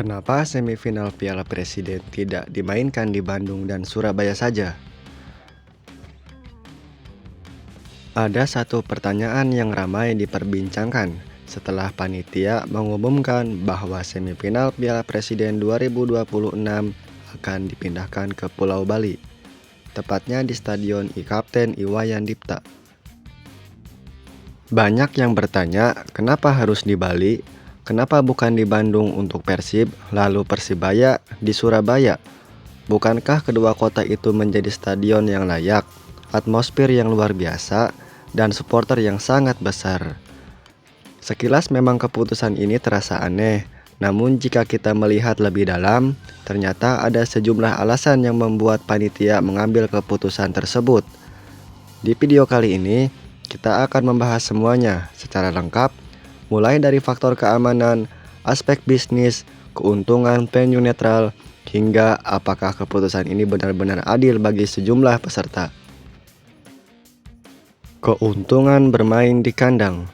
Kenapa semifinal Piala Presiden tidak dimainkan di Bandung dan Surabaya saja? Ada satu pertanyaan yang ramai diperbincangkan setelah panitia mengumumkan bahwa semifinal Piala Presiden 2026 akan dipindahkan ke Pulau Bali, tepatnya di Stadion Kapten Iwayan Dipta. Banyak yang bertanya, kenapa harus di Bali? Kenapa bukan di Bandung untuk Persib, lalu Persibaya di Surabaya? Bukankah kedua kota itu menjadi stadion yang layak, atmosfer yang luar biasa, dan supporter yang sangat besar? Sekilas memang keputusan ini terasa aneh, namun jika kita melihat lebih dalam, ternyata ada sejumlah alasan yang membuat panitia mengambil keputusan tersebut. Di video kali ini, kita akan membahas semuanya secara lengkap, mulai dari faktor keamanan, aspek bisnis, keuntungan venue netral, hingga apakah keputusan ini benar-benar adil bagi sejumlah peserta. Keuntungan bermain di kandang.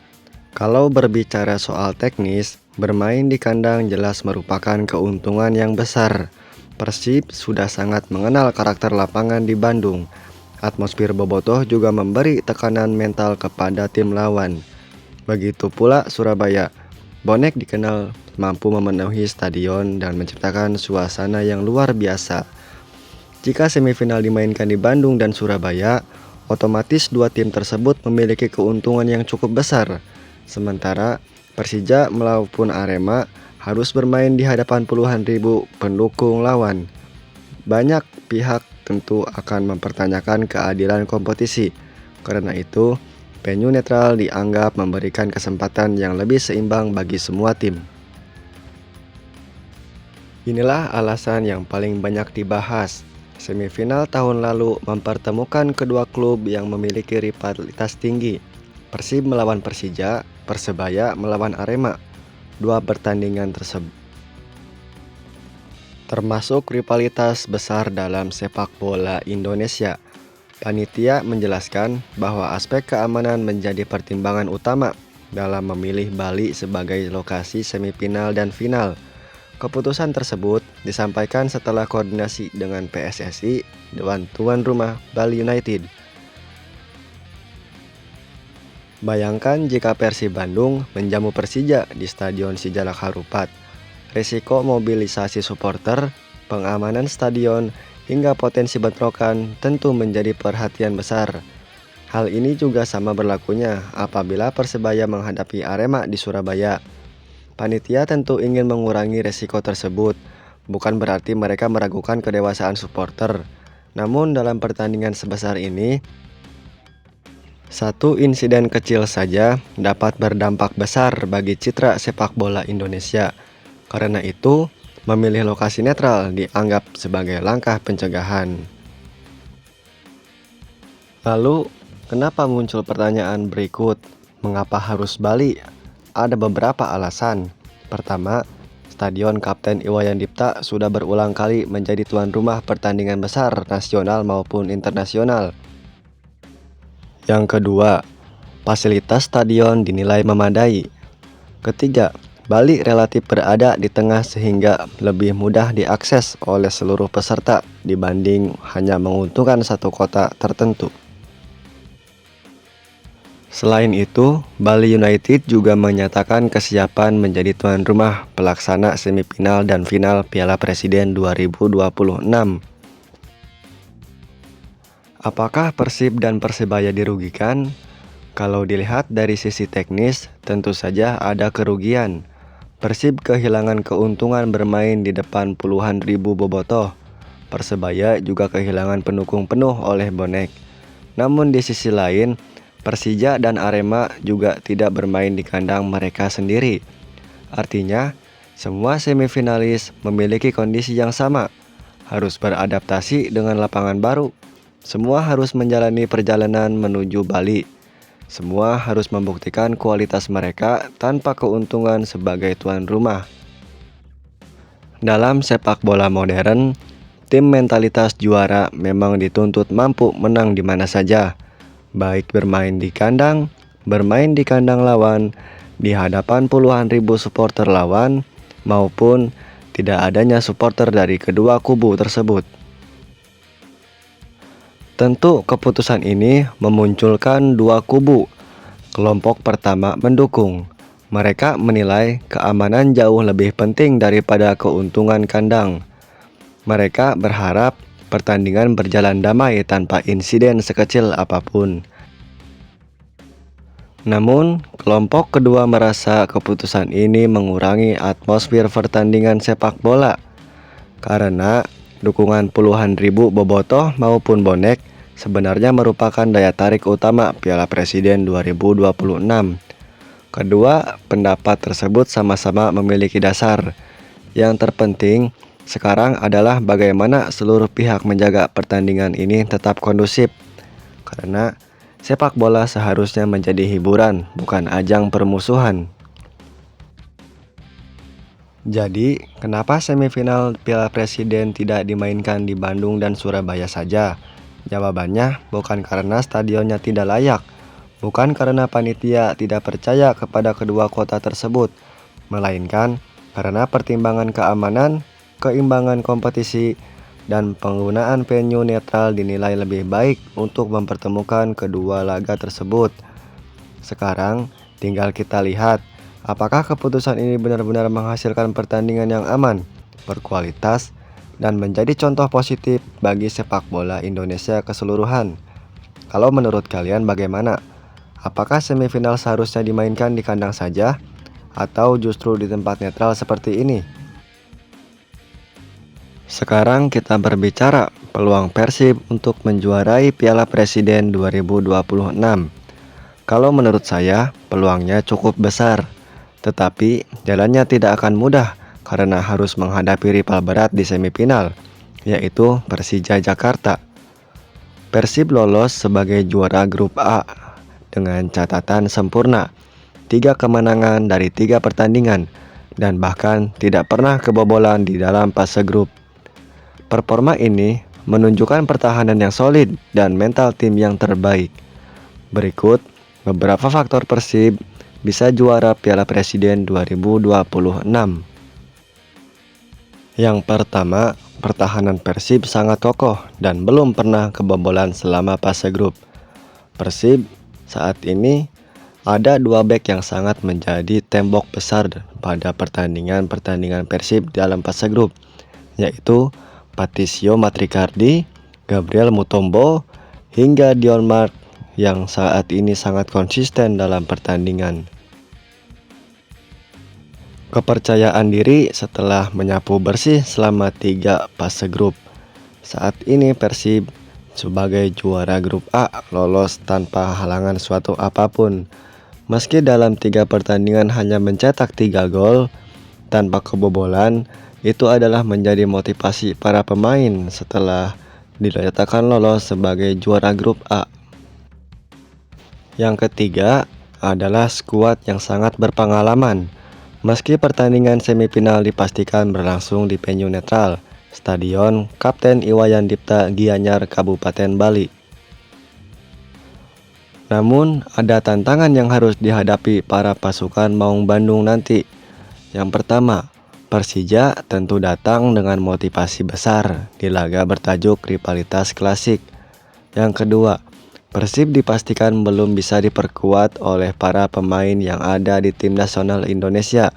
Kalau berbicara soal teknis, bermain di kandang jelas merupakan keuntungan yang besar. Persib sudah sangat mengenal karakter lapangan di Bandung. Atmosfer bobotoh juga memberi tekanan mental kepada tim lawan. Begitu pula Surabaya. Bonek dikenal mampu memenuhi stadion dan menciptakan suasana yang luar biasa. Jika semifinal dimainkan di Bandung dan Surabaya, otomatis dua tim tersebut memiliki keuntungan yang cukup besar. Sementara Persija maupun Arema harus bermain di hadapan puluhan ribu pendukung lawan. Banyak pihak tentu akan mempertanyakan keadilan kompetisi. Karena itu, venue netral dianggap memberikan kesempatan yang lebih seimbang bagi semua tim. Inilah alasan yang paling banyak dibahas. Semifinal tahun lalu mempertemukan kedua klub yang memiliki rivalitas tinggi. Persib melawan Persija, Persebaya melawan Arema. Dua pertandingan tersebut termasuk rivalitas besar dalam sepak bola Indonesia. Panitia menjelaskan bahwa aspek keamanan menjadi pertimbangan utama dalam memilih Bali sebagai lokasi semifinal dan final. Keputusan tersebut disampaikan setelah koordinasi dengan PSSI dan tuan rumah Bali United. Bayangkan jika Persib Bandung menjamu Persija di Stadion Sijalak Harupat. Risiko mobilisasi supporter, pengamanan stadion, hingga potensi bentrokan tentu menjadi perhatian besar. Hal ini juga sama berlakunya apabila Persebaya menghadapi Arema di Surabaya. Panitia tentu ingin mengurangi risiko tersebut, bukan berarti mereka meragukan kedewasaan supporter. Namun dalam pertandingan sebesar ini, satu insiden kecil saja dapat berdampak besar bagi citra sepak bola Indonesia. Karena itu, memilih lokasi netral dianggap sebagai langkah pencegahan. Lalu, kenapa muncul pertanyaan berikut? Mengapa harus Bali? Ada beberapa alasan. Pertama, Stadion Kapten Iwayan Dipta sudah berulang kali menjadi tuan rumah pertandingan besar nasional maupun internasional. Yang kedua, fasilitas stadion dinilai memadai. Ketiga, Bali relatif berada di tengah sehingga lebih mudah diakses oleh seluruh peserta dibanding hanya menguntungkan satu kota tertentu. Selain itu, Bali United juga menyatakan kesiapan menjadi tuan rumah pelaksana semifinal dan final Piala Presiden 2026. Apakah Persib dan Persebaya dirugikan? Kalau dilihat dari sisi teknis, tentu saja ada kerugian. Persib kehilangan keuntungan bermain di depan puluhan ribu bobotoh. Persebaya juga kehilangan pendukung penuh oleh bonek. Namun di sisi lain, Persija dan Arema juga tidak bermain di kandang mereka sendiri. Artinya, semua semifinalis memiliki kondisi yang sama. Harus beradaptasi dengan lapangan baru. Semua harus menjalani perjalanan menuju Bali. Semua harus membuktikan kualitas mereka tanpa keuntungan sebagai tuan rumah. Dalam sepak bola modern, tim mentalitas juara memang dituntut mampu menang di mana saja, baik bermain di kandang lawan, di hadapan puluhan ribu supporter lawan, maupun tidak adanya supporter dari kedua kubu tersebut. Tentu keputusan ini memunculkan dua kubu. Kelompok pertama mendukung. Mereka menilai keamanan jauh lebih penting daripada keuntungan kandang. Mereka berharap pertandingan berjalan damai tanpa insiden sekecil apapun. Namun, kelompok kedua merasa keputusan ini mengurangi atmosfer pertandingan sepak bola karena dukungan puluhan ribu bobotoh maupun bonek sebenarnya merupakan daya tarik utama Piala Presiden 2026. Kedua pendapat tersebut sama-sama memiliki dasar. Yang terpenting sekarang adalah bagaimana seluruh pihak menjaga pertandingan ini tetap kondusif. Karena sepak bola seharusnya menjadi hiburan, bukan ajang permusuhan. Jadi, kenapa semifinal Piala Presiden tidak dimainkan di Bandung dan Surabaya saja? Jawabannya bukan karena stadionnya tidak layak, bukan karena panitia tidak percaya kepada kedua kota tersebut, melainkan karena pertimbangan keamanan, keimbangan kompetisi, dan penggunaan venue netral dinilai lebih baik untuk mempertemukan kedua laga tersebut. Sekarang, tinggal kita lihat apakah keputusan ini benar-benar menghasilkan pertandingan yang aman, berkualitas, dan menjadi contoh positif bagi sepak bola Indonesia keseluruhan. Kalau menurut kalian bagaimana? Apakah semifinal seharusnya dimainkan di kandang saja, atau justru di tempat netral seperti ini? Sekarang kita berbicara peluang Persib untuk menjuarai Piala Presiden 2026. Kalau menurut saya, peluangnya cukup besar. Tetapi, jalannya tidak akan mudah karena harus menghadapi rival berat di semifinal, yaitu Persija Jakarta. Persib lolos sebagai juara grup A dengan catatan sempurna, 3 kemenangan dari 3 pertandingan, dan bahkan tidak pernah kebobolan di dalam fase grup. Performa ini menunjukkan pertahanan yang solid dan mental tim yang terbaik. Berikut beberapa faktor Persib bisa juara Piala Presiden 2026. Yang pertama, pertahanan Persib sangat kokoh dan belum pernah kebobolan selama fase grup. Persib saat ini ada 2 bek yang sangat menjadi tembok besar pada pertandingan-pertandingan Persib dalam fase grup, yaitu Patricio Matricardi, Gabriel Mutombo, hingga Dion Mark yang saat ini sangat konsisten dalam pertandingan. Kepercayaan diri setelah menyapu bersih selama 3 fase grup. Saat ini Persib sebagai juara grup A lolos tanpa halangan suatu apapun. Meski dalam 3 pertandingan hanya mencetak 3 gol tanpa kebobolan, itu adalah menjadi motivasi para pemain setelah dinyatakan lolos sebagai juara grup A. Yang ketiga adalah skuad yang sangat berpengalaman. Meski pertandingan semifinal dipastikan berlangsung di venue netral, Stadion Kapten Iwayan Dipta Gianyar, Kabupaten Bali. Namun, ada tantangan yang harus dihadapi para pasukan Maung Bandung nanti. Yang pertama, Persija tentu datang dengan motivasi besar di laga bertajuk rivalitas klasik. Yang kedua, Persib dipastikan belum bisa diperkuat oleh para pemain yang ada di tim nasional Indonesia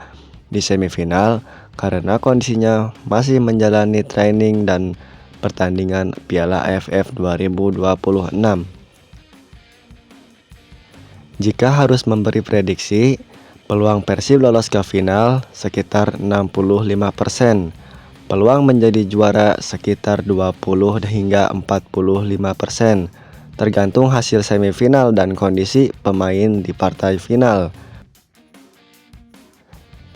di semifinal karena kondisinya masih menjalani training dan pertandingan Piala AFF 2026. Jika harus memberi prediksi, peluang Persib lolos ke final sekitar 65%. Peluang menjadi juara sekitar 20 hingga 45%, tergantung hasil semifinal dan kondisi pemain di partai final.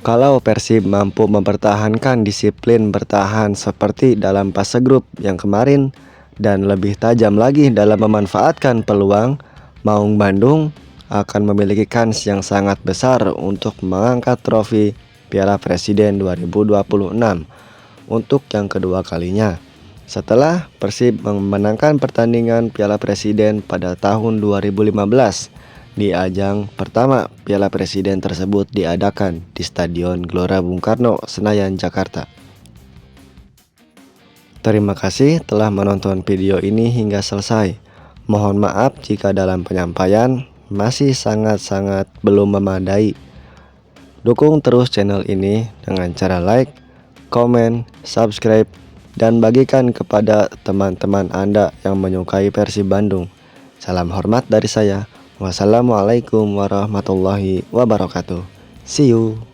Kalau Persib mampu mempertahankan disiplin bertahan seperti dalam fase grup yang kemarin dan lebih tajam lagi dalam memanfaatkan peluang, Maung Bandung akan memiliki kans yang sangat besar untuk mengangkat trofi Piala Presiden 2026 untuk yang kedua kalinya. Setelah Persib memenangkan pertandingan Piala Presiden pada tahun 2015, di ajang pertama Piala Presiden tersebut diadakan di Stadion Gelora Bung Karno, Senayan, Jakarta. Terima kasih telah menonton video ini hingga selesai. Mohon maaf jika dalam penyampaian masih sangat-sangat belum memadai. Dukung terus channel ini dengan cara like, komen, subscribe, dan bagikan kepada teman-teman Anda yang menyukai Persib Bandung. Salam hormat dari saya. Wassalamualaikum warahmatullahi wabarakatuh. See you.